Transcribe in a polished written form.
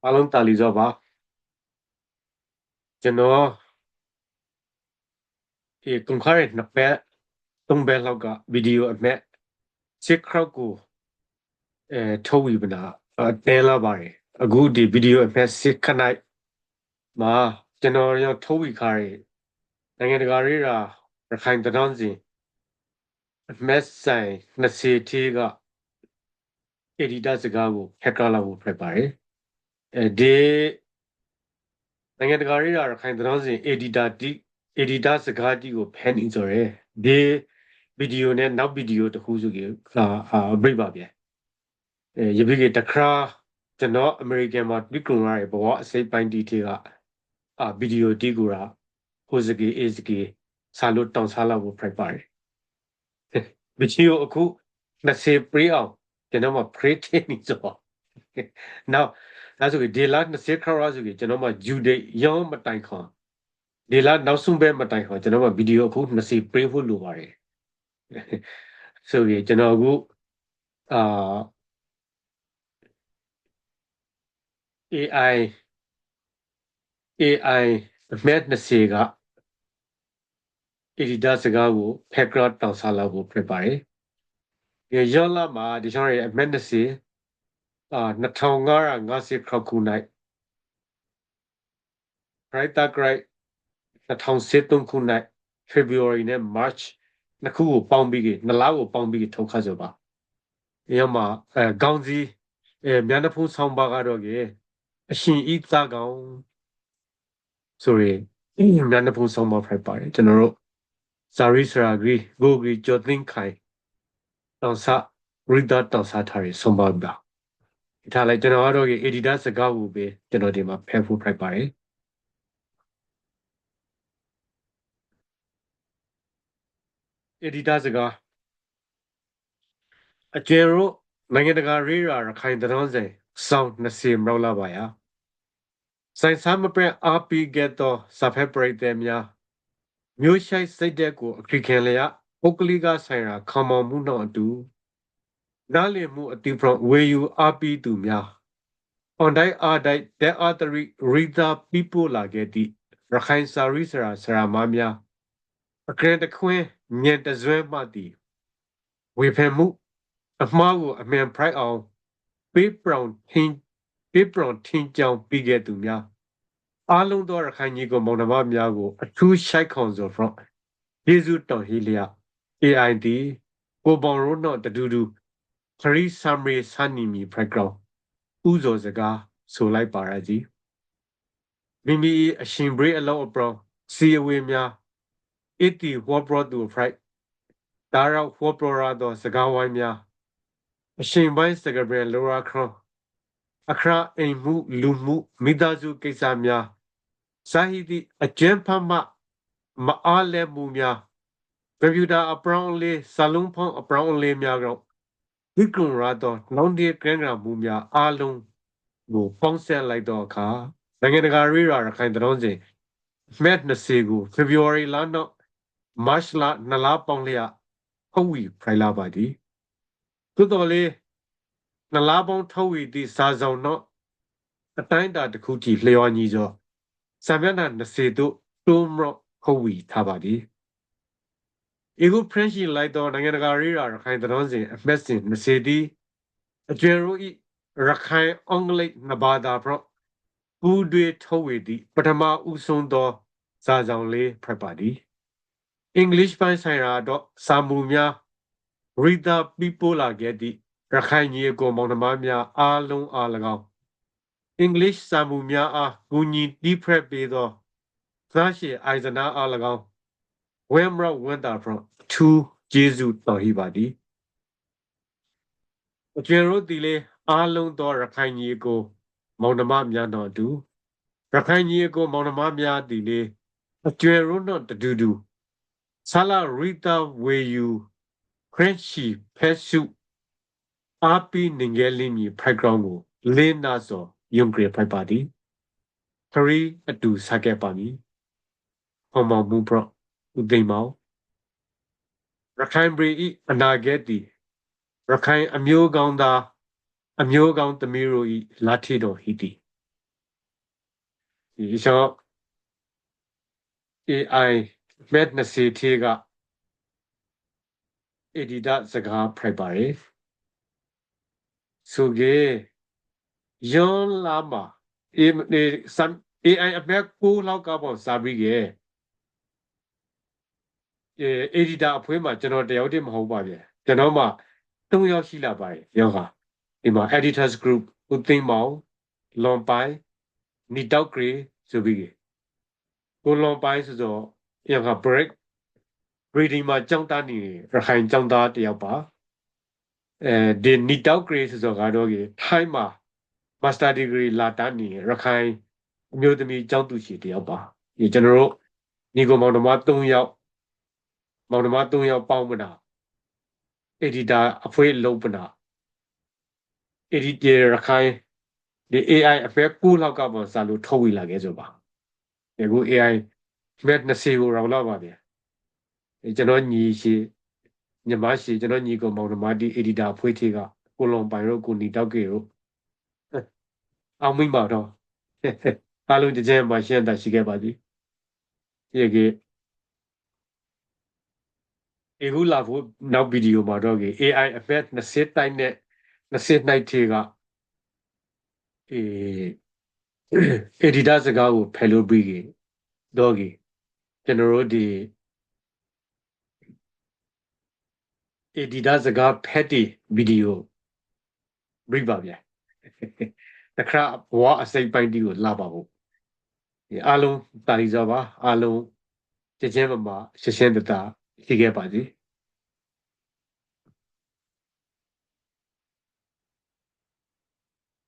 အားလုံးတာလီစောပါကျွန်တော်ကုန်ခါရဲ့နှစ်ပတ်သုံးပတ်လောက်ကဗီဒီယိုအမဲ့စစ်ခရောက်ကိုထုတ်ဝေပနာတဲလာပါတယ်အခုဒီဗီဒီယိုအမဲ့စစ်ခနိုင်မှာကျွန်တော်ရောထုတ်ဝေခါရဲ့နိုင်ငံတကာရေးရာရခိုင်တန်းစီအမဲ့ဆိုင်20ထေးကedita စကားကိုဖက်ကလာဖို့ဖြစ်ပါတယ်ဒီနိုင်ငံတကာရေးရာရခိုင်တန်းစီedita စကားတီကိုဖန်နေဆိုရယ်ဒီဗီဒီယိုနဲ့နောက်ဗီဒီယိုတစ်ခုစုကြီးပြပါဗျရပြီကတခါကျွန်တော်အမေရိကန်မှာတွေ့ကြုံရတဲ့ဘဝအစိပ်ပိုင်းတီထေကဗီဒီယိုတီကိုဟိုစကေအေစကေစာလို့တောင်းစားလာဖို့ပြပါတယ်ဗီဒီယိုအခု20ပရီအောင်ကျွန်တော်မှာ pray တင်နေဆိုနောက်ဒါဆိုဒီလာ20ခါရဆိုကြီးကျွန်တော်မှာ due date ရောင်းမတိုင်ခွန်ဒီလာနောက်ဆုံးပဲမတိုင်ခွန်ကျွန်တော်မှာဗီဒီယိုအခု20 pray ဖို့လိုပါတယ်ဆိုရင်ကျွန်တော်အခုAI အမက်20က edita စကားကို background တောင်းစားလာဖို့ဖြစ်ပါတယ်ရောလာမှာဒီကျွန်တော်ရဲ့အမက်202550ခုနှစ် right that right 2013ခုနှစ် February နဲ့ March နှစ်ခုကိုပေါင်းပြီးနှစ်လကိုပေါင်းပြီးထုတ်ခါဆိုပါရမှာခေါင်းစီမြန်တဖုံးဆောင်ပါကတော့အရှင်ဤသားကောင်ဆိုရင်မြန်တဖုံးဆောင်ပါဖိုက်ပါတယ်ကျွန်တော်တို့ဇာရီစရာဂရီဂိုဂရီကျော်သိန်းခိုင်တောင်ဆရိဒတောင်ဆထားရဆုံးပါပါထားလိုက်ကျွန်တော်ကတော့edita စကားကိုပဲကျွန်တော်ဒီမှာဖဲဖို့ဖိုက်ပါတယ်edita စကားအကျယ်တို့နိုင်ငံတကာရေးရာရခိုင်တန်းစိန်စောင်း20မြောက်လာပါရဆိုင်ဆာမပရအားပေးခဲ့သောစာဖက်ပရိသတ်များမျိုးရှိုက်စိတ်တဲ့ကိုအခရိခင်လျက်ပုဂ္ဂလိကဆိုင်ရာခံမော်မှုနှောင့်အတူနားလည်မှုအတိဖရဝေယူအားပေးသူများအွန်တိုင်းအားတိုင်းတဲ့အာတရီသာပိပိုလာခဲ့သည့်ရခိုင်စာရီစရာမများအခရင်တခွင်းညင်တစွဲမှသည်ဝေဖန်မှုအမှားကိုအမှန်ဖရိုက်အောင်ပေးပရောင်ထင်းကြောင်ပြီးခဲ့သူများအားလုံးသောရခိုင်ကြီးကိုမောင်နှမများကိုအထူးရှိုက်ခွန်ဆိုဖရယေစုတော်ဟီလျာ AID ကိုဘောင်ရိုးတော့တူခရီးဆမ်ရီဆန်နီမီဖရက်ကောင်ဥဇော်စကားဆိုလိုက်ပါရကြီးမိမိအရှင်ဘရိအလောက်အပရောစီအဝေးများအတီဝေါ်ပရောတူဖရိုက်ဒါရောက်ဝေါ်ပရောရာသောစကားဝိုင်းများအရှင်ပိုင်းစကဘရလိုရာခရအခရာအိမ်မှုလူမှုမိသားစုကိစ္စများစာဟိတိအကျဉ်ဖတ်မှမအားလဲမှုများကွန်ပျူတာအပရောင်းလေးစာလုံးဖောင်းအပရောင်းလေးများတော့ဒီကွန်ရာတော့လောင်းဒီကရန်ဂရာမှုများအားလုံးကိုပေါင်းဆက်လိုက်တော့အခါနိုင်ငံတကာရေးရာရခိုင်တန်းစင်မက်20ကို February လတော့ March လ2လပေါင်းလျက်ဟုတ်ဝီဖိုင်လာပါသည်သို့တော်လေး2လပေါင်းထုတ်ဝီသည့်စာဆောင်တော့အတိုင်းတာတစ်ခုထိလျော်ညီသောစာမျက်နှာ20တို့တိုးမရော့ဟုတ်ဝီထားပါသည်အခု French လိုက်တော့နိုင်ငံတကာရေးရာရခိုင်တန်းစင်အမက်စင်20သည်အကျွယ်ရိုဤရခိုင်အင်္ဂလိပ်နှစ်ဘာသာဖရောပူးတွေထုတ်ဝေသည့်ပထမဦးဆုံးသောစာဆောင်လေးဖက်ပါသည်အင်္ဂလိပ်ပိုင်းဆိုင်ရာတော့စာမူများရီသာပီပိုလာခဲ့သည့်ရခိုင်ကြီးကိုမောင်နှမများအားလုံးအား၎င်းအင်္ဂလိပ်စာမူများအားကူညီတီးဖက်ပေးသောသားရှိအိုင်ဇနာအား၎င်းဝဲမရဝန်တာဖရောထူးကျေးဇူးတော်ဟိပါသည်အကျွယ်ရိုတီလေးအားလုံးသောရခိုင်ကြီးကိုမောင်နှမများတော်တူရခိုင်ကြီးကိုမောင်နှမများသည်လေအကျွယ်ရိုတော့တူဆာလာရီတာဝေယူခရန့်ချီဖက်စုအားပီနေငယ်လင်းမီဖိုက်ဂရောင်းကိုလင်းနာစောယုံကြည်ဖိုက်ပါသည်ခရီးအတူဆက်ခဲ့ပါမည်ဟောမောင်မှုပရဥသိမ်းမောင်ရခိုင်ပြည်ဤအနာဂတ်သည်ရခိုင်အမျိုးကောင်းသားအမျိုးကောင်းသမီးတို့ဤလာထီတော်ဟိသည် ဒီရှော AI မဲ့နစီထေက edita စကားဖိုက်ပါတယ်ဆိုကေယွန်လာမှာAI အမဲ့ကိုလောက်ကပေါ့စာပြီးကေedita အဖွဲမှာကျွန်တော်တယောက်တည်းမဟုတ်ပါဗျကျွန်တော်မှ3ယောက်ရှိလာပါတယ်ယောကဒီမှာ editors group ဦးသိန်းမောင်လွန်ပိုင်နီတောက်ဂရီဆိုပြီးကိုလွန်ပိုင်ဆိုတော့ယောက break reading မှာကြောင်းသားနေရခိုင်ကြောင်းသားတယောက်ပါဒီနီတောက်ဂရီဆိုတော့ကတော့ထိုင်းမှာ master degree လာတန်းနေရခိုင်အမျိုးသမီးကျောင်းသူရှိတယောက်ပါဒီကျွန်တော်တို့ညီကောင်မောင်နှမ3ယောက်ပေါင်းမနာ editor အဖွဲလုံးပနာ editor ရခိုင်ဒီ AI အဖက်ကူလောက်ကပေါ်စာလို့ထုတ်ဝေလာခဲ့ဆိုပါဒီကူ AI မဲ့20ကိုရောလောက်ပါဗျကျွန်တော်ညီရှိညီမရှိကျွန်တော်ညီကောင်မောင်နှမဒီ editor အဖွဲထေကကိုလွန်ပိုင်တို့ကိုနီတောက်ကေတို့အောင်မိပါတော့အားလုံးကြဲမှာရှင်းတာရှိခဲ့ပါသည်ဒီကေအခုလာဖို့နောက်ဗီဒီယိုမှာတော့ AI အဖက်20တိုင်းနဲ့20နိုင်ထေကeditor စကားကိုဖယ်လို့ပြီးတော့ကျွန်တော်တို့ဒီ editor စကားဖက်တီဗီဒီယိုဘရိပါဗျာတခါဘဝအစိပ်ပိုင်းတီကိုလာပါဖို့အားလုံးတာလီစောပါအားလုံးကြဲမရှင်းတတာရှိခဲ့ပါစေ